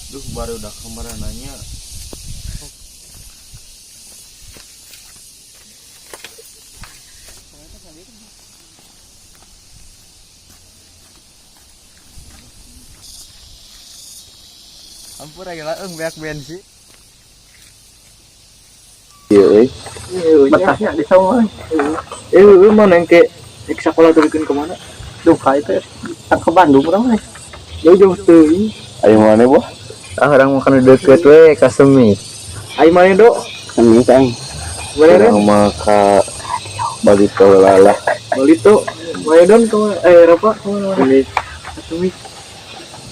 Duh, baru udah kemarin nanya. Ampun aja lah, banyak bensin. Iya, Batasnya di sana. Mana yang ke sekolah turun kemana? Duh, kayak itu ke Bandung orang. Jauh-jauh tuh. ayo mana boh? Orang makan deket we ka Semi. Ai mana do? Semi kang. Beneran? Orang maka Balito lala. Balito. Mana don apa? Ini Semi.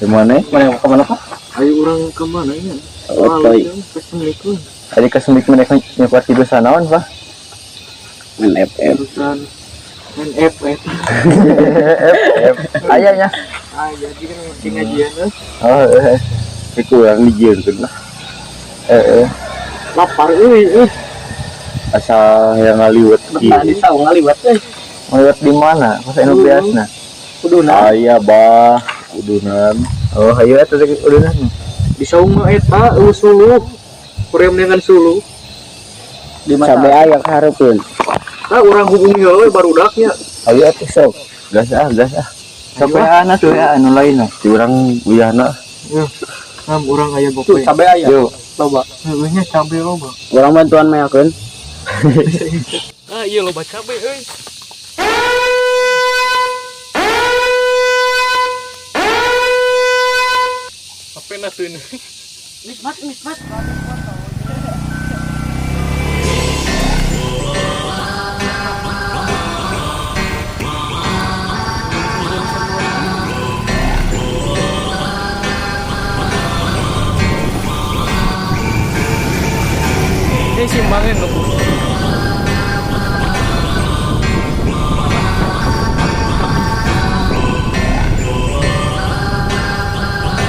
Di mana? Mana ke mana Pak? Ayo orang ke mana ya? Otoy. Ke Semi tuh. Tadi ke Semi mereka nyepat di dosa naon, Pak? NFF. Urusan NFF. Ayahnya. Ah, jadi kan masih ngajian lah. Oh, itu yang dijieun lah. Lapar euy. Asal yang ngaliwat Tadi tahu ngaliwat euy. ngaliwat di mana? Pas anu beasna. Kuduna. Aya bah, kudunan. Oh, hayu eta teh kudunan. Di saung eta suluh. Kurem dengan suluh. Di mata. Sampai aya hareupeun. Ah, orang hubungi heula barudaknya. Hayu eta sok. Gas ah. Sampai anak tuh ya anu lain lah. Di urang uyahna. Ya. Orang aya gope. Cabe aya. Yo, Loba. Heueuhnya cabe loba. urang bantuan meakeun. Ah, iya loba cabe euy. Apa naseun? Nikmat. Ini simbangin loh.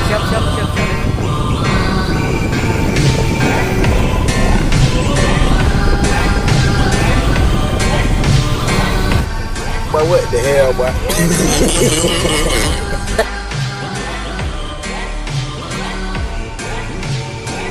Siap. What the hell, boy?